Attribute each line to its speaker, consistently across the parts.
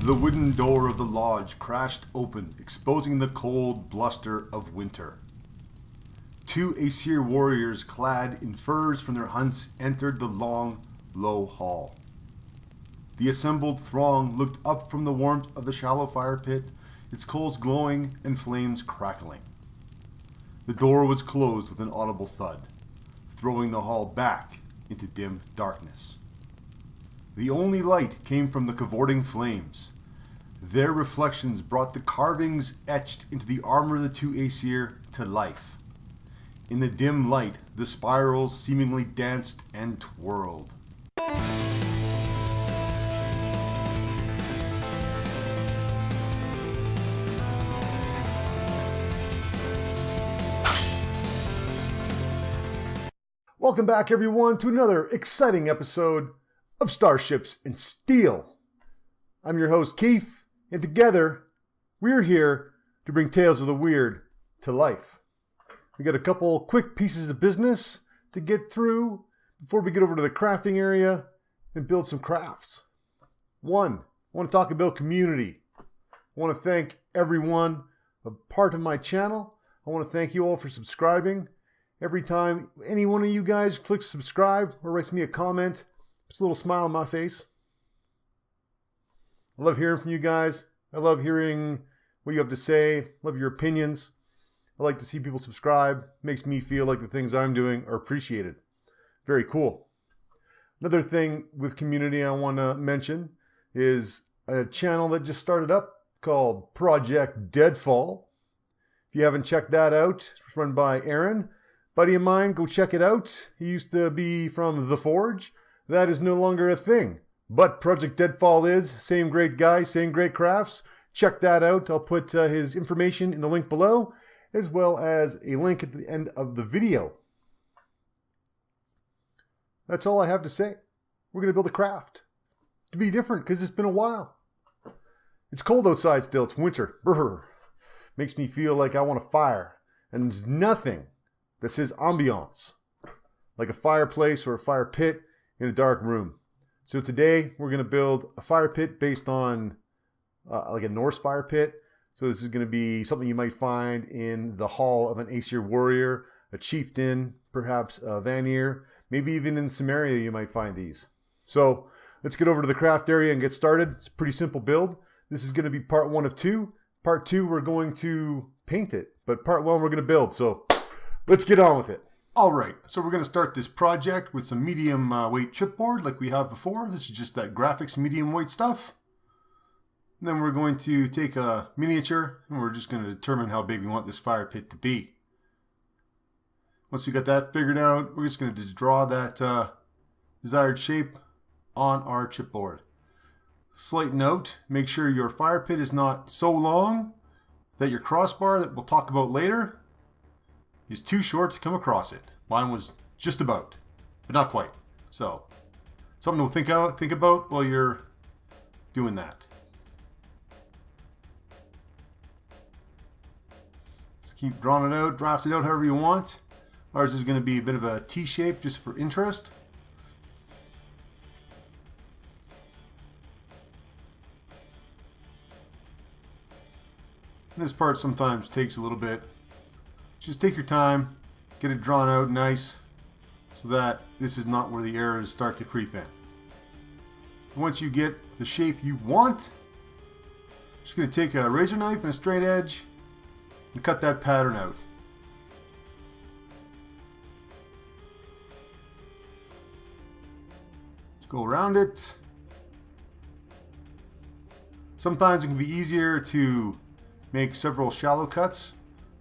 Speaker 1: The wooden door of the lodge crashed open, exposing the cold bluster of winter. Two Aesir warriors clad in furs from their hunts entered the long, low hall. The assembled throng looked up from the warmth of the shallow fire pit, its coals glowing and flames crackling. The door was closed with an audible thud, throwing the hall back into dim darkness. The only light came from the cavorting flames. Their reflections brought the carvings etched into the armor of the two Aesir to life. In the dim light, the spirals seemingly danced and twirled. Welcome back, everyone, to another exciting episode of Starships and Steel. I'm your host, Keith, and together, we're here to bring tales of the weird to life. We got a couple quick pieces of business to get through before we get over to the crafting area and build some crafts. One, I want to talk about community. I want to thank everyone a part of my channel. I want to thank you all for subscribing. Every time any one of you guys clicks subscribe or writes me a comment, puts a little smile on my face. I love hearing from you guys. I love hearing what you have to say. I love your opinions. I like to see people subscribe. Makes me feel like the things I'm doing are appreciated. Very cool. Another thing with community I want to mention is a channel that just started up called Project Deadfall. If you haven't checked that out, it's run by Aaron. Buddy of mine, go check it out. He used to be from The Forge. That is no longer a thing. But Project Deadfall is. Same great guy, same great crafts. Check that out. I'll put his information in the link below, as well as a link at the end of the video. That's all I have to say. We're going to build a craft. To be different, because it's been a while. It's cold outside still. It's winter. Brr. Makes me feel like I want a fire. And there's nothing that says ambiance, like a fireplace or a fire pit in a dark room. So today we're going to build a fire pit based on like a Norse fire pit. So this is going to be something you might find in the hall of an Aesir warrior, a chieftain, perhaps a Vanir, maybe even in Samaria you might find these. So let's get over to the craft area and get started. It's a pretty simple build. This is going to be part 1 of 2. Part 2 we're going to paint it, but part 1 we're going to build. So let's get on with it. All right, so we're going to start this project with some medium weight chipboard like we have before. This is just that graphics medium weight stuff. And then we're going to take a miniature and we're just going to determine how big we want this fire pit to be. Once we got that figured out, we're just going to just draw that desired shape on our chipboard. Slight note, make sure your fire pit is not so long that your crossbar that we'll talk about later is too short to come across it. Mine was just about, but not quite. So, something to think about while you're doing that. Just keep drawing it out, draft it out however you want. Ours is going to be a bit of a T shape just for interest. And this part sometimes takes a little bit. Just take your time, get it drawn out nice, so that this is not where the errors start to creep in. Once you get the shape you want, just going to take a razor knife and a straight edge and cut that pattern out. Just go around it. Sometimes it can be easier to make several shallow cuts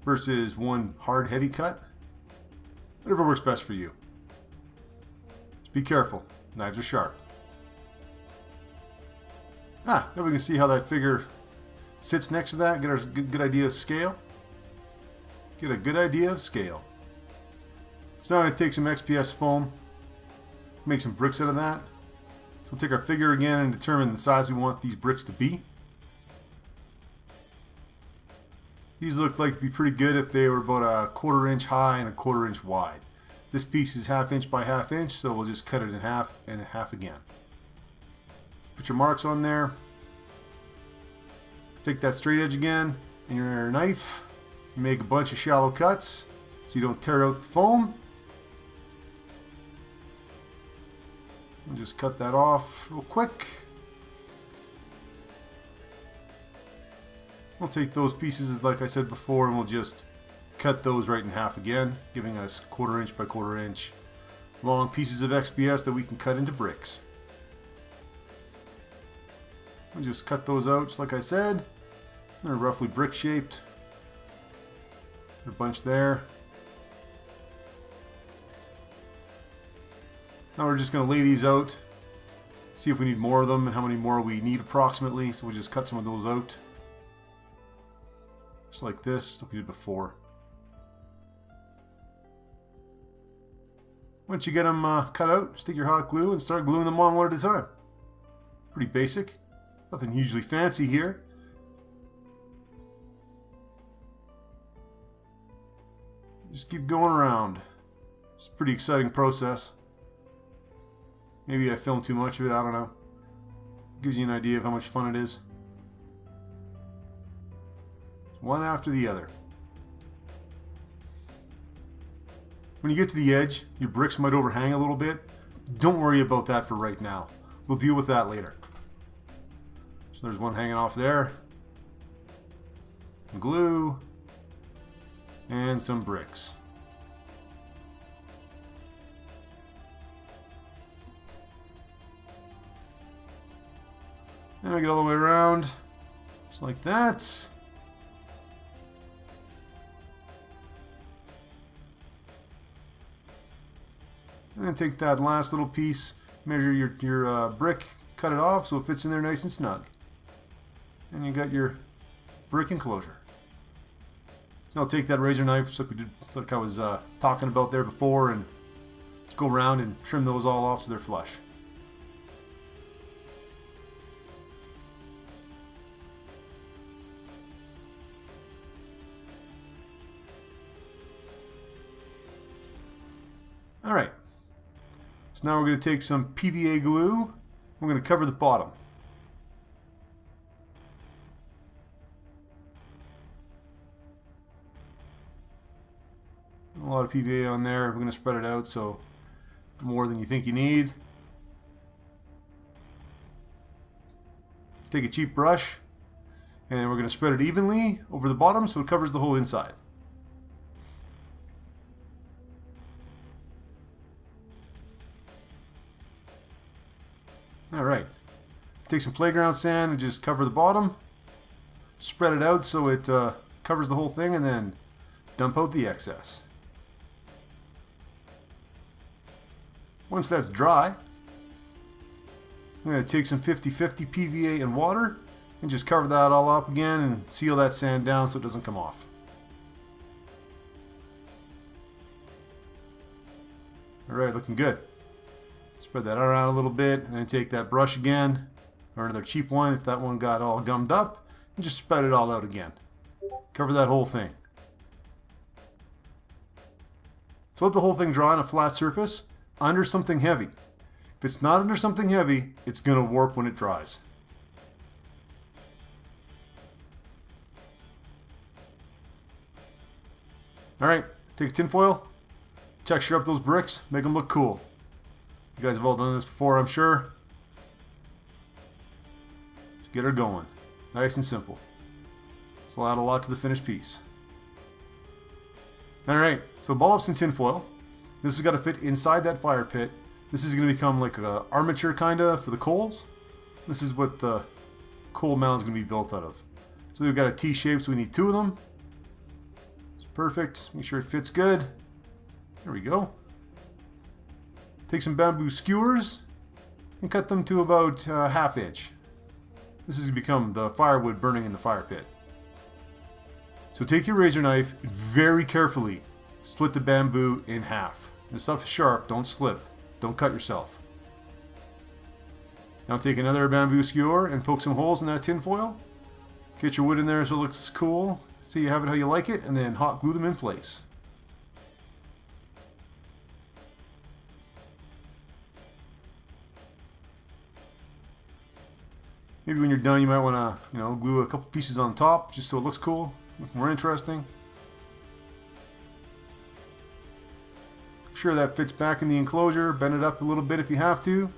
Speaker 1: versus one hard, heavy cut. Whatever works best for you. Just be careful. Knives are sharp. Now we can see how that figure sits next to that. Get a good idea of scale. Get a good idea of scale. So now I'm going to take some XPS foam, make some bricks out of that. So we'll take our figure again and determine the size we want these bricks to be. These look like to be pretty good if they were about a 1/4 inch high and a 1/4 inch wide. This piece is 1/2 inch by 1/2 inch, so we'll just cut it in half and in half again. Put your marks on there. Take that straight edge again and your knife. Make a bunch of shallow cuts so you don't tear out the foam. And just cut that off real quick. We'll take those pieces, like I said before, and we'll just cut those right in half again, giving us 1/4 inch by 1/4 inch long pieces of XPS that we can cut into bricks. We'll just cut those out, just like I said. They're roughly brick shaped. A bunch there. Now we're just going to lay these out, see if we need more of them and how many more we need approximately. So we'll just cut some of those out. Just like this, like we did before. Once you get them cut out, stick your hot glue and start gluing them on one at a time. Pretty basic. Nothing hugely fancy here. Just keep going around. It's a pretty exciting process. Maybe I filmed too much of it, I don't know. Gives you an idea of how much fun it is. One after the other. When you get to the edge, your bricks might overhang a little bit. Don't worry about that for right now. We'll deal with that later. So there's one hanging off there. Glue. And some bricks. And we get all the way around. Just like that. And then take that last little piece, measure your brick, cut it off so it fits in there nice and snug. And you got your brick enclosure. So I'll take that razor knife, just like we did, like I was talking about there before, and just go around and trim those all off so they're flush. Alright, so now we're going to take some PVA glue. We're going to cover the bottom. A lot of PVA on there. We're going to spread it out so more than you think you need. Take a cheap brush and we're going to spread it evenly over the bottom so it covers the whole inside. Alright, take some playground sand and just cover the bottom. Spread it out so it covers the whole thing, and then dump out the excess. Once that's dry, I'm going to take some 50-50 PVA and water and just cover that all up again and seal that sand down so it doesn't come off. Alright, looking good. Spread that around a little bit and then take that brush again, or another cheap one if that one got all gummed up, and just spread it all out again. Cover that whole thing. So let the whole thing dry on a flat surface under something heavy. If it's not under something heavy, it's going to warp when it dries. Alright, take a tinfoil, texture up those bricks, make them look cool. You guys have all done this before, I'm sure. Just get her going. Nice and simple. This will add a lot to the finished piece. Alright, so ball up some tinfoil. This has got to fit inside that fire pit. This is going to become like a armature kind of for the coals. This is what the coal mound is going to be built out of. So we've got a T shape, so we need 2 of them. It's perfect. Make sure it fits good. There we go. Take some bamboo skewers and cut them to about 1/2 inch. This is going to become the firewood burning in the fire pit. So take your razor knife and very carefully split the bamboo in half. This stuff is sharp, don't slip, don't cut yourself. Now take another bamboo skewer and poke some holes in that tin foil. Get your wood in there so it looks cool, so you have it how you like it, and then hot glue them in place. Maybe when you're done, you might want to, glue a couple pieces on top just so it looks cool, look more interesting. Make sure that fits back in the enclosure. Bend it up a little bit if you have to.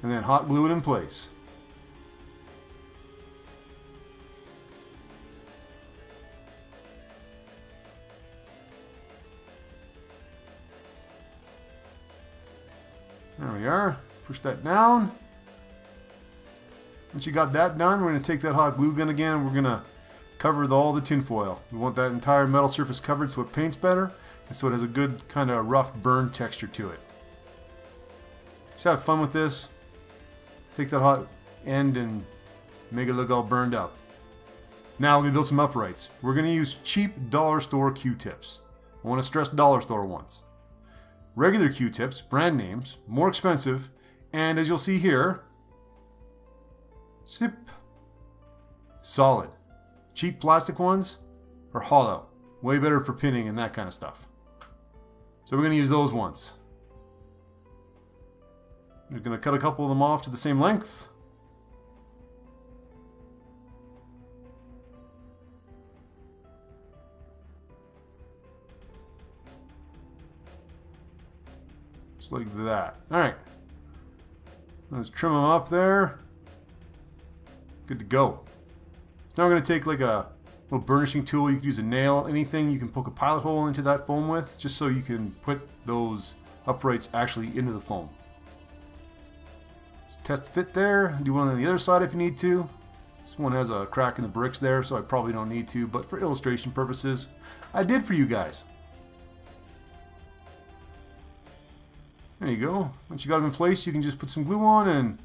Speaker 1: And then hot glue it in place. There we are. Push that down. Once you got that done, we're going to take that hot glue gun again. We're going to cover all the tinfoil. We want that entire metal surface covered so it paints better and so it has a good kind of rough burn texture to it. Just have fun with this. Take that hot end and make it look all burned up. Now we're going to build some uprights. We're going to use cheap dollar store Q-tips. I want to stress dollar store ones. Regular Q-tips, brand names, more expensive, and as you'll see here, snip, solid. Cheap plastic ones are hollow. Way better for pinning and that kind of stuff. So we're going to use those ones. We're going to cut a couple of them off to the same length. Just like that. Alright. Let's trim them up there. Good to go. Now we're going to take like a little burnishing tool. You can use a nail, anything you can poke a pilot hole into that foam with, just so you can put those uprights actually into the foam. Just test fit there. Do one on the other side if you need to. This one has a crack in the bricks there, so I probably don't need to, but for illustration purposes, I did for you guys. There you go. Once you got them in place, you can just put some glue on and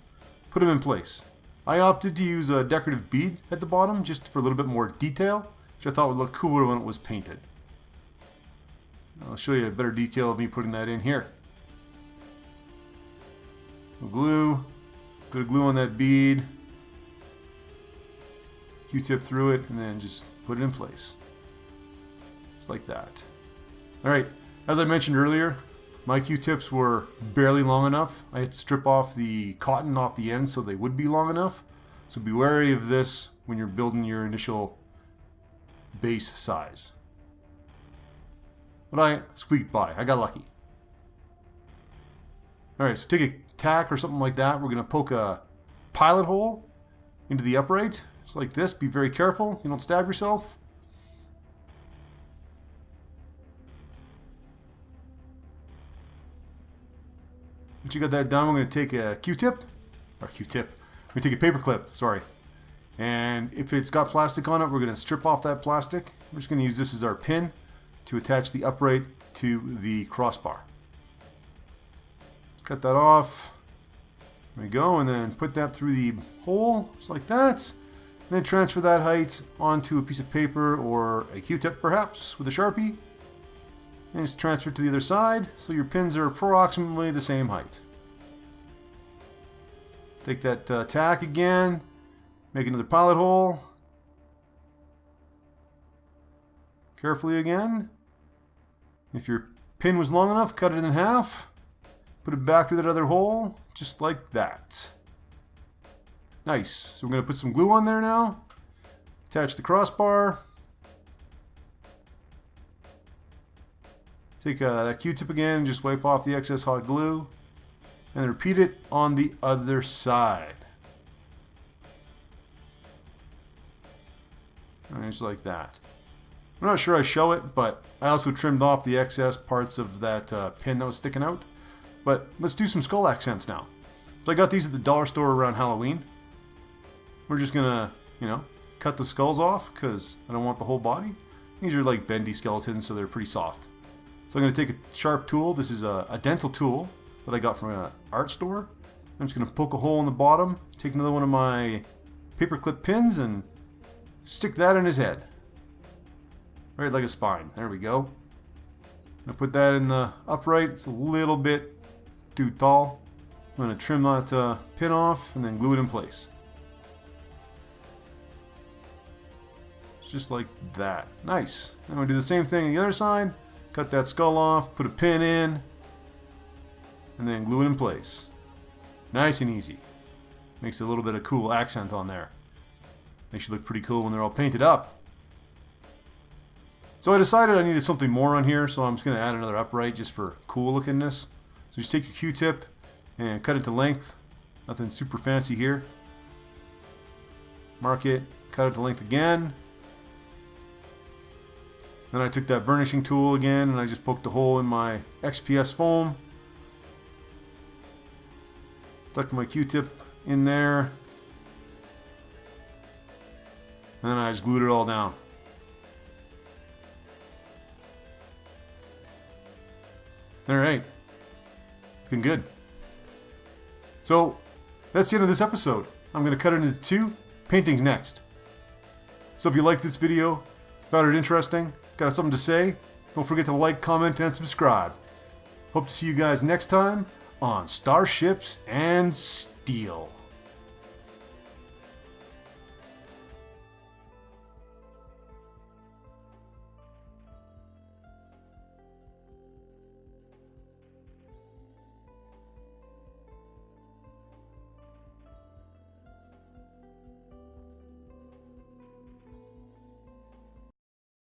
Speaker 1: put them in place. I opted to use a decorative bead at the bottom just for a little bit more detail, which I thought would look cooler when it was painted. I'll show you a better detail of me putting that in here. Glue, put a glue on that bead, Q-tip through it, and then just put it in place. Just like that. Alright, as I mentioned earlier, my Q-tips were barely long enough. I had to strip off the cotton off the ends so they would be long enough. So be wary of this when you're building your initial base size. But I squeaked by. I got lucky. Alright, so take a tack or something like that. We're going to poke a pilot hole into the upright. Just like this. Be very careful. You don't stab yourself. Once you got that done, we're going to take a Q-tip. We're going to take a paper clip, sorry. And if it's got plastic on it, we're going to strip off that plastic. We're just going to use this as our pin to attach the upright to the crossbar. Cut that off. There we go, and then put that through the hole, just like that. And then transfer that height onto a piece of paper or a Q-tip perhaps with a Sharpie. And just transfer it to the other side so your pins are approximately the same height. Take that tack again, make another pilot hole. Carefully again. If your pin was long enough, cut it in half. Put it back through that other hole, just like that. Nice. So we're going to put some glue on there now. Attach the crossbar. Take that Q-tip again and just wipe off the excess hot glue. And repeat it on the other side. And just like that. I'm not sure I show it, but I also trimmed off the excess parts of that pin that was sticking out. But let's do some skull accents now. So I got these at the dollar store around Halloween. We're just gonna, cut the skulls off because I don't want the whole body. These are like bendy skeletons, so they're pretty soft. So I'm going to take a sharp tool. This is a dental tool that I got from an art store. I'm just going to poke a hole in the bottom, take another one of my paperclip pins and stick that in his head. Right like a spine. There we go. I'm going to put that in the upright. It's a little bit too tall. I'm going to trim that pin off and then glue it in place. Just like that. Nice. I'm going to do the same thing on the other side. Cut that skull off, put a pin in, and then glue it in place. Nice and easy. Makes a little bit of cool accent on there. Makes you look pretty cool when they're all painted up. So I decided I needed something more on here, so I'm just going to add another upright just for cool lookingness. So just take your Q-tip and cut it to length. Nothing super fancy here. Mark it, cut it to length again. Then I took that burnishing tool again and I just poked a hole in my XPS foam. Stuck my Q-tip in there. And then I just glued it all down. Alright. Looking good. So, that's the end of this episode. I'm going to cut it into 2. Painting's next. So if you liked this video, found it interesting, got something to say, don't forget to like, comment, and subscribe. Hope to see you guys next time on Starships and Steel.